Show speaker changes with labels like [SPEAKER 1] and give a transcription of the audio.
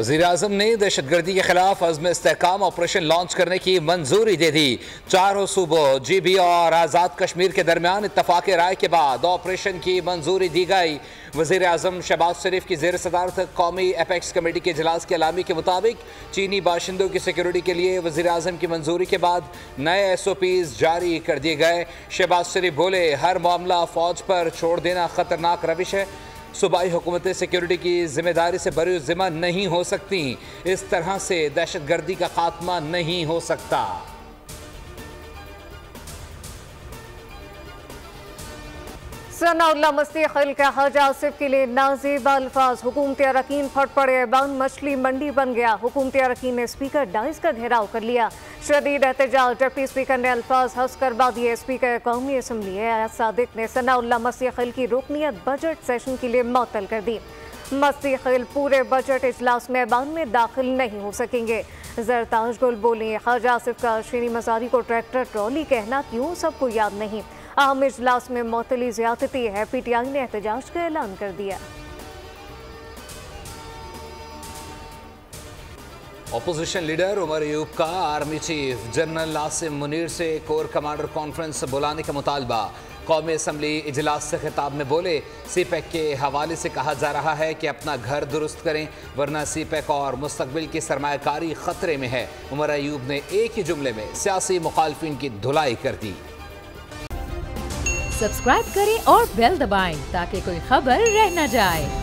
[SPEAKER 1] वज़ीर-ए-आज़म ने दहशतगर्दी के खिलाफ अज़्म इस्तेहकाम ऑपरेशन लॉन्च करने की मंजूरी दे दी। चारों सूबों GB और आज़ाद कश्मीर के दरमियान इत्तफाक राय के बाद ऑपरेशन की मंजूरी दी गई। वज़ीर-ए-आज़म शहबाज शरीफ की ज़ेर सदारत कौमी एपेक्स कमेटी के इजलास के अलामी के मुताबिक चीनी बाशिंदों की सिक्योरिटी के लिए वज़ीर-ए-आज़म की मंजूरी के बाद नए SOPs जारी कर दिए गए। शहबाज शरीफ बोले, हर मामला फौज पर छोड़ देना खतरनाक रविश है। सूबाई हुकूमतें सिक्योरिटी की जिम्मेदारी से बरी ज़िम्मा नहीं हो सकती। इस तरह से दहशतगर्दी का खात्मा नहीं हो सकता।
[SPEAKER 2] सनाउल्लाह मस्ती खिल का हज आसिफ के लिए नाज़ेबा अल्फाज। हुकूमती अरकान फट पड़े, ऐवान मछली मंडी बन गया। हुकूमती अरकान ने स्पीकर डाइस का घेराव कर लिया। शदीद एहतजाज, डिप्टी स्पीकर ने अल्फाज हंस करवा दिए। स्पीकर कौमी असम्बली एजाज सादिक ने सनाउल्लाह मस्ती खिल की रुकनियत बजट सेशन के लिए मअतल कर दी। मस्ती खिल पूरे बजट इजलास में ऐवान में दाखिल नहीं हो सकेंगे। जरताज गुल बोली, हज आसिफ का शीरी मजारी को ट्रैक्टर ट्रॉली कहना क्यों सबको याद नहीं। अहम इजलास में मुअत्तली ज़्यादती है। PTI ने एहतजाज का ऐलान कर दिया।
[SPEAKER 1] अपोजिशन लीडर उमर अयूब का army chief general Asim Munir से कोर कमांडर कॉन्फ्रेंस बुलाने का मुतालबा। कौमी असम्बली इजलास से खिताब में बोले, CPEC के हवाले से कहा जा रहा है कि अपना घर दुरुस्त करें वरना CPEC और मुस्तकबिल की सरमायाकारी खतरे में है। उमर अयूब ने एक ही जुमले में सियासी मुखालफिन की धुलाई कर दी।
[SPEAKER 3] सब्सक्राइब करें और बेल दबाएं ताकि कोई खबर रह न जाए।